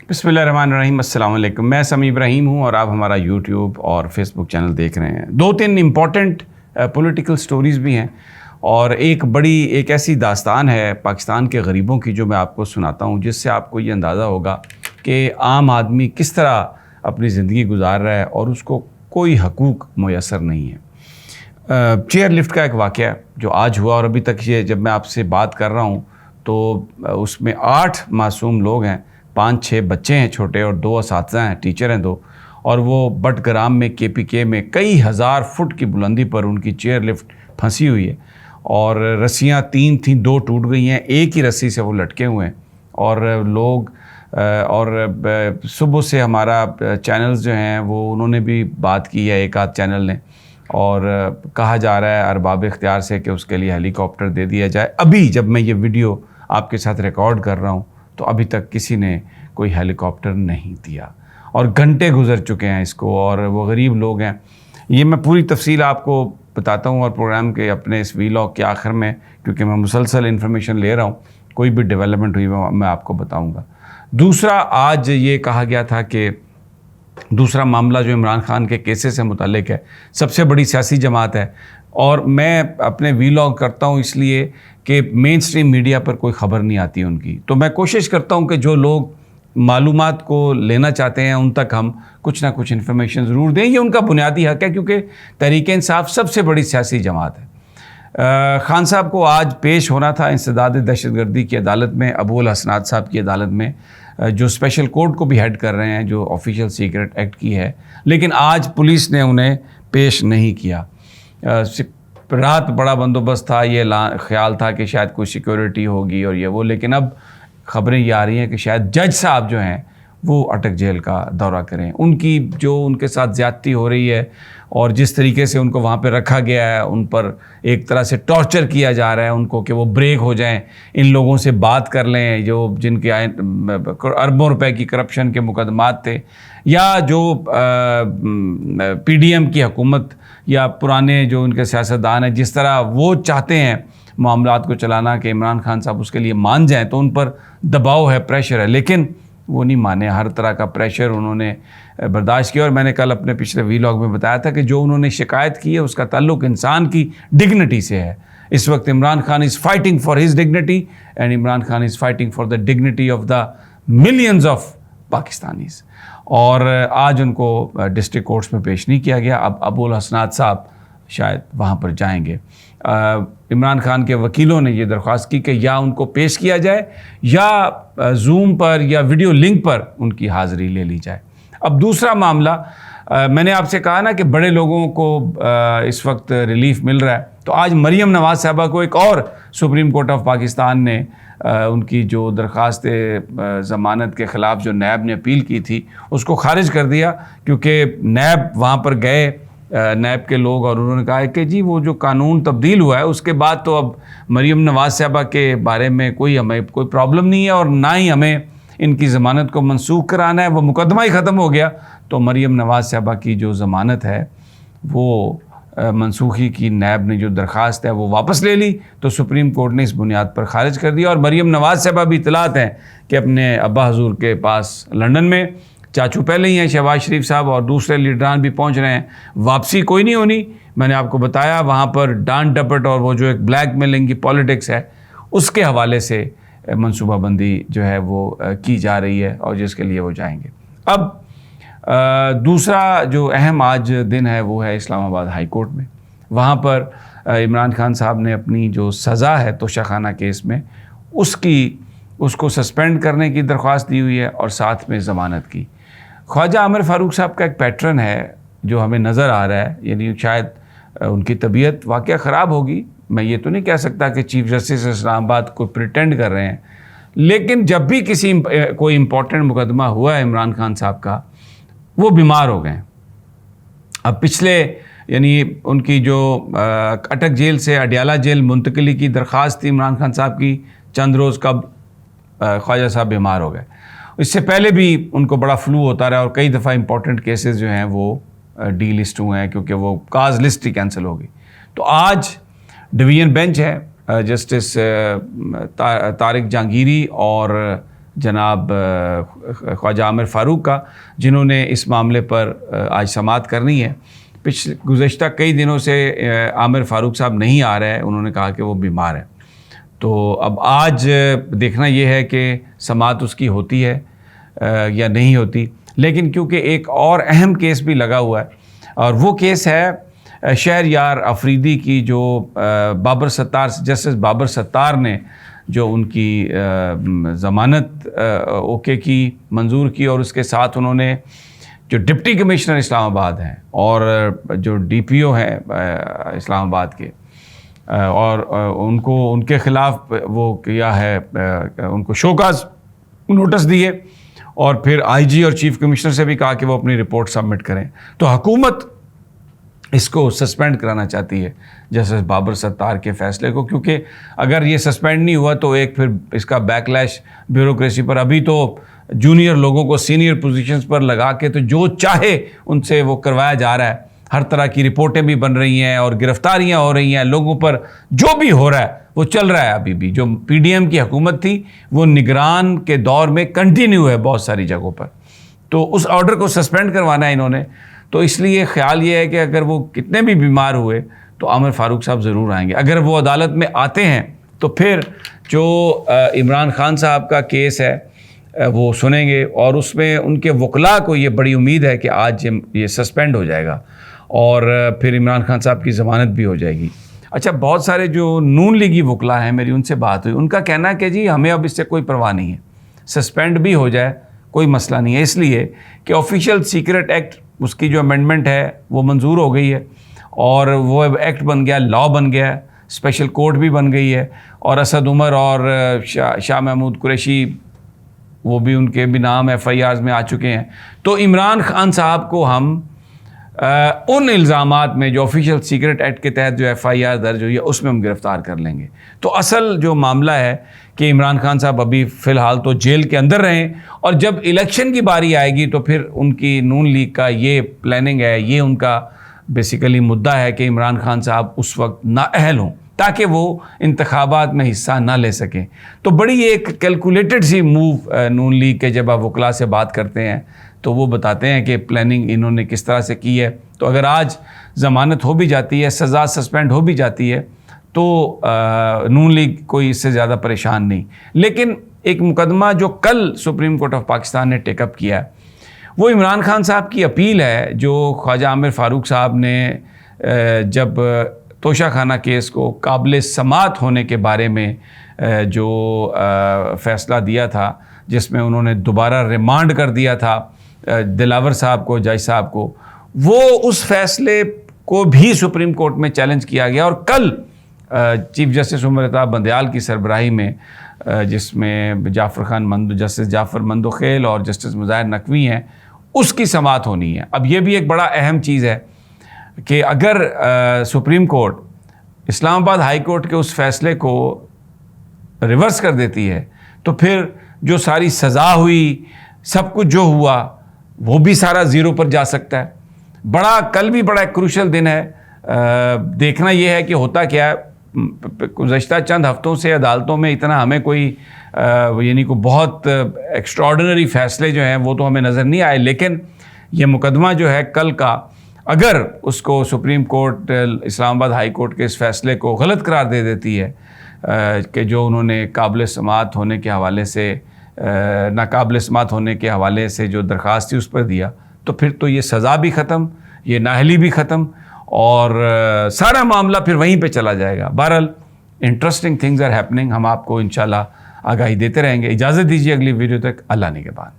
بسم اللہ الرحمن الرحیم. السلام علیکم. میں سمیع ابراہیم ہوں اور آپ ہمارا یوٹیوب اور فیس بک چینل دیکھ رہے ہیں. 2-3 امپورٹنٹ پولیٹیکل سٹوریز بھی ہیں اور ایک ایسی داستان ہے پاکستان کے غریبوں کی جو میں آپ کو سناتا ہوں، جس سے آپ کو یہ اندازہ ہوگا کہ عام آدمی کس طرح اپنی زندگی گزار رہا ہے اور اس کو کوئی حقوق میسر نہیں ہے. چیئر لفٹ کا ایک واقعہ جو آج ہوا، اور ابھی تک یہ جب میں آپ سے بات کر رہا ہوں تو اس میں 8 معصوم لوگ ہیں، 5-6 بچے ہیں چھوٹے اور 2 اساتذہ ہیں، ٹیچر ہیں 2، اور وہ بٹ گرام میں KPK میں کئی ہزار فٹ کی بلندی پر ان کی چیئر لفٹ پھنسی ہوئی ہے اور رسیاں 3 تھیں، 2 ٹوٹ گئی ہیں، ایک ہی رسی سے وہ لٹکے ہوئے ہیں. اور لوگ اور صبح سے ہمارا چینلز جو ہیں وہ انہوں نے بھی بات کی ہے، ایک آدھ چینل نے، اور کہا جا رہا ہے ارباب اختیار سے کہ اس کے لیے ہیلی کاپٹر دے دیا جائے. ابھی جب میں یہ ویڈیو آپ کے ساتھ ریکارڈ کر رہا ہوں تو ابھی تک کسی نے کوئی ہیلی کاپٹر نہیں دیا اور گھنٹے گزر چکے ہیں اس کو، اور وہ غریب لوگ ہیں. یہ میں پوری تفصیل آپ کو بتاتا ہوں اور پروگرام کے اپنے اس ویلاگ کے آخر میں، کیونکہ میں مسلسل انفارمیشن لے رہا ہوں، کوئی بھی ڈیولپمنٹ ہوئی میں آپ کو بتاؤں گا. دوسرا، آج یہ کہا گیا تھا کہ دوسرا معاملہ جو عمران خان کے کیسز سے متعلق ہے، سب سے بڑی سیاسی جماعت ہے، اور میں اپنے ویلاگ کرتا ہوں اس لیے کہ مین سٹریم میڈیا پر کوئی خبر نہیں آتی ان کی، تو میں کوشش کرتا ہوں کہ جو لوگ معلومات کو لینا چاہتے ہیں ان تک ہم کچھ نہ کچھ انفارمیشن ضرور دیں. یہ ان کا بنیادی حق ہے کیونکہ تحریک انصاف سب سے بڑی سیاسی جماعت ہے. خان صاحب کو آج پیش ہونا تھا انسداد دہشت گردی کی عدالت میں، ابو الحسنات صاحب کی عدالت میں، جو اسپیشل کورٹ کو بھی ہیڈ کر رہے ہیں، جو آفیشیل سیکرٹ ایکٹ کی ہے، لیکن آج پولیس نے انہیں پیش نہیں کیا. رات بڑا بندوبست تھا، یہ خیال تھا کہ شاید کوئی سیکورٹی ہوگی اور یہ وہ، لیکن اب خبریں یہ آ رہی ہیں کہ شاید جج صاحب جو ہیں وہ اٹک جیل کا دورہ کریں. ان کی جو ان کے ساتھ زیادتی ہو رہی ہے اور جس طریقے سے ان کو وہاں پہ رکھا گیا ہے، ان پر ایک طرح سے ٹارچر کیا جا رہا ہے ان کو کہ وہ بریک ہو جائیں، ان لوگوں سے بات کر لیں جو جن کے اربوں روپے کی کرپشن کے مقدمات تھے، یا جو PDM کی حکومت یا پرانے جو ان کے سیاستدان ہیں جس طرح وہ چاہتے ہیں معاملات کو چلانا کہ عمران خان صاحب اس کے لیے مان جائیں، تو ان پر دباؤ ہے، پریشر ہے، لیکن وہ نہیں مانے. ہر طرح کا پریشر انہوں نے برداشت کیا. اور میں نے کل اپنے پچھلے ویلاگ میں بتایا تھا کہ جو انہوں نے شکایت کی ہے اس کا تعلق انسان کی ڈگنیٹی سے ہے. اس وقت Imran Khan is fighting for his dignity and Imran Khan is fighting for the dignity of the millions of Pakistanis. اور آج ان کو ڈسٹرکٹ کورٹس میں پیش نہیں کیا گیا. اب ابو الحسنات صاحب شاید وہاں پر جائیں گے. عمران خان کے وکیلوں نے یہ درخواست کی کہ یا ان کو پیش کیا جائے یا زوم پر یا ویڈیو لنک پر ان کی حاضری لے لی جائے. اب دوسرا معاملہ، میں نے آپ سے کہا نا کہ بڑے لوگوں کو اس وقت ریلیف مل رہا ہے، تو آج مریم نواز صاحبہ کو ایک اور سپریم کورٹ آف پاکستان نے ان کی جو درخواست ضمانت کے خلاف جو نیب نے اپیل کی تھی اس کو خارج کر دیا، کیونکہ نیب وہاں پر گئے، نیب کے لوگ، اور انہوں نے کہا کہ جی وہ جو قانون تبدیل ہوا ہے اس کے بعد تو اب مریم نواز صاحبہ کے بارے میں ہمیں کوئی پرابلم نہیں ہے، اور نہ ہی ہمیں ان کی ضمانت کو منسوخ کرانا ہے، وہ مقدمہ ہی ختم ہو گیا. تو مریم نواز صاحبہ کی جو ضمانت ہے وہ منسوخی کی نیب نے جو درخواست ہے وہ واپس لے لی، تو سپریم کورٹ نے اس بنیاد پر خارج کر دیا. اور مریم نواز صاحبہ بھی اطلاعات ہیں کہ اپنے ابا حضور کے پاس لندن میں، چاچو پہلے ہی ہیں شہباز شریف صاحب اور دوسرے لیڈران بھی پہنچ رہے ہیں. واپسی کوئی نہیں ہونی، میں نے آپ کو بتایا وہاں پر ڈانٹ ڈپٹ اور وہ جو ایک بلیک میلنگ کی پالیٹکس ہے اس کے حوالے سے منصوبہ بندی جو ہے وہ کی جا رہی ہے اور جس کے لیے وہ جائیں گے. اب دوسرا جو اہم آج دن ہے وہ ہے اسلام آباد ہائی کورٹ میں. وہاں پر عمران خان صاحب نے اپنی جو سزا ہے توشہ خانہ کیس میں اس کو سسپینڈ کرنے کی درخواست دی ہوئی ہے اور ساتھ میں ضمانت کی. خواجہ عامر فاروق صاحب کا ایک پیٹرن ہے جو ہمیں نظر آ رہا ہے، یعنی شاید ان کی طبیعت واقعہ خراب ہوگی، میں یہ تو نہیں کہہ سکتا کہ چیف جسٹس اسلام آباد کو پریٹینڈ کر رہے ہیں، لیکن جب بھی کوئی امپورٹنٹ مقدمہ ہوا ہے عمران خان صاحب کا، وہ بیمار ہو گئے. اب پچھلے یعنی ان کی جو اٹک جیل سے اڈیالہ جیل منتقلی کی درخواست تھی عمران خان صاحب کی، چند روز قبل خواجہ صاحب بیمار ہو گئے. اس سے پہلے بھی ان کو بڑا فلو ہوتا رہا اور کئی دفعہ امپورٹنٹ کیسز جو ہیں وہ ڈی لسٹ ہوئے ہیں کیونکہ وہ کاز لسٹ ہی کینسل ہو گئی. تو آج ڈویژن بینچ ہے، جسٹس طارق جہانگیری اور جناب خواجہ عامر فاروق کا، جنہوں نے اس معاملے پر آج سماعت کرنی ہے۔ گزشتہ کئی دنوں سے عامر فاروق صاحب نہیں آ رہے ہیں، انہوں نے کہا کہ وہ بیمار ہیں۔ تو اب آج دیکھنا یہ ہے کہ سماعت اس کی ہوتی ہے یا نہیں ہوتی، لیکن کیونکہ ایک اور اہم کیس بھی لگا ہوا ہے، اور وہ کیس ہے شہریار افریدی کی، جو بابر ستار جسٹس بابر ستار نے جو ان کی ضمانت اوکے کی منظور کی، اور اس کے ساتھ انہوں نے جو ڈپٹی کمشنر اسلام آباد ہیں اور جو ڈی پی او ہیں اسلام آباد کے، اور ان کے خلاف وہ کیا ہے، ان کو شوکاز نوٹس دیے، اور پھر آئی جی اور چیف کمشنر سے بھی کہا کہ وہ اپنی رپورٹ سبمٹ کریں۔ تو حکومت اس کو سسپینڈ کرانا چاہتی ہے جسٹس بابر ستار کے فیصلے کو، کیونکہ اگر یہ سسپینڈ نہیں ہوا تو ایک پھر اس کا بیک لیش بیوروکریسی پر، ابھی تو جونیئر لوگوں کو سینئر پوزیشنز پر لگا کے تو جو چاہے ان سے وہ کروایا جا رہا ہے، ہر طرح کی رپورٹیں بھی بن رہی ہیں اور گرفتاریاں ہو رہی ہیں لوگوں پر، جو بھی ہو رہا ہے وہ چل رہا ہے۔ ابھی بھی جو پی ڈی ایم کی حکومت تھی وہ نگران کے دور میں کنٹینیو ہے بہت ساری جگہوں پر، تو اس آرڈر کو سسپینڈ کروانا ہے انہوں نے۔ تو اس لیے خیال یہ ہے کہ اگر وہ کتنے بھی بیمار ہوئے تو عامر فاروق صاحب ضرور آئیں گے۔ اگر وہ عدالت میں آتے ہیں تو پھر جو عمران خان صاحب کا کیس ہے وہ سنیں گے، اور اس میں ان کے وکلاء کو یہ بڑی امید ہے کہ آج یہ سسپینڈ ہو جائے گا اور پھر عمران خان صاحب کی ضمانت بھی ہو جائے گی۔ اچھا، بہت سارے جو نون لیگی وکلاء ہیں، میری ان سے بات ہوئی، ان کا کہنا ہے کہ جی ہمیں اب اس سے کوئی پرواہ نہیں ہے، سسپینڈ بھی ہو جائے کوئی مسئلہ نہیں ہے، اس لیے کہ آفیشیل سیکرٹ ایکٹ اس کی جو امینڈمنٹ ہے وہ منظور ہو گئی ہے، اور وہ ایکٹ بن گیا، لا بن گیا ہے، اسپیشل کورٹ بھی بن گئی ہے، اور اسد عمر اور شاہ محمود قریشی وہ بھی، ان کے بھی نام ایف آئی آرز میں آ چکے ہیں۔ تو عمران خان صاحب کو ہم ان الزامات میں جو آفیشیل سیکرٹ ایکٹ کے تحت جو ایف آئی آر درج ہوئی ہے اس میں ہم گرفتار کر لیں گے۔ تو اصل جو معاملہ ہے کہ عمران خان صاحب ابھی فی الحال تو جیل کے اندر رہیں، اور جب الیکشن کی باری آئے گی تو پھر ان کی نون لیگ کا یہ پلاننگ ہے، یہ ان کا بیسیکلی مدعا ہے کہ عمران خان صاحب اس وقت نااہل ہوں تاکہ وہ انتخابات میں حصہ نہ لے سکیں۔ تو بڑی ایک کیلکولیٹڈ سی موو نون لیگ کے جب آپ وکلاء سے بات کرتے ہیں تو وہ بتاتے ہیں کہ پلاننگ انہوں نے کس طرح سے کی ہے۔ تو اگر آج ضمانت ہو بھی جاتی ہے، سزا سسپینڈ ہو بھی جاتی ہے، تو نون لیگ کوئی اس سے زیادہ پریشان نہیں۔ لیکن ایک مقدمہ جو کل سپریم کورٹ آف پاکستان نے ٹیک اپ کیا ہے وہ عمران خان صاحب کی اپیل ہے، جو خواجہ عامر فاروق صاحب نے جب توشہ خانہ کیس کو قابل سماعت ہونے کے بارے میں جو فیصلہ دیا تھا، جس میں انہوں نے دوبارہ ریمانڈ کر دیا تھا دلاور صاحب کو، جج صاحب کو، وہ اس فیصلے کو بھی سپریم کورٹ میں چیلنج کیا گیا، اور کل چیف جسٹس عمر الطاف بندیال کی سربراہی میں، جس میں جسٹس جعفر مندوخیل اور جسٹس مظاہر نقوی ہیں، اس کی سماعت ہونی ہے۔ اب یہ بھی ایک بڑا اہم چیز ہے کہ اگر سپریم کورٹ اسلام آباد ہائی کورٹ کے اس فیصلے کو ریورس کر دیتی ہے تو پھر جو ساری سزا ہوئی، سب کچھ جو ہوا، وہ بھی سارا زیرو پر جا سکتا ہے۔ کل بھی بڑا کروشل دن ہے۔ دیکھنا یہ ہے کہ ہوتا کیا ہے۔ گزشتہ چند ہفتوں سے عدالتوں میں اتنا ہمیں کوئی یعنی کوئی بہت ایکسٹراڈنری فیصلے جو ہیں وہ تو ہمیں نظر نہیں آئے، لیکن یہ مقدمہ جو ہے کل کا، اگر اس کو سپریم کورٹ اسلام آباد ہائی کورٹ کے اس فیصلے کو غلط قرار دے دیتی ہے کہ جو انہوں نے قابل سماعت ہونے کے حوالے سے، ناقابل سماعت ہونے کے حوالے سے جو درخواست تھی اس پر دیا، تو پھر تو یہ سزا بھی ختم، یہ نااہلی بھی ختم، اور سارا معاملہ پھر وہیں پہ چلا جائے گا۔ بہرحال انٹرسٹنگ تھنگز آر ہیپننگ، ہم آپ کو انشاءاللہ آگاہی دیتے رہیں گے۔ اجازت دیجیے اگلی ویڈیو تک، اللہ نگہبان۔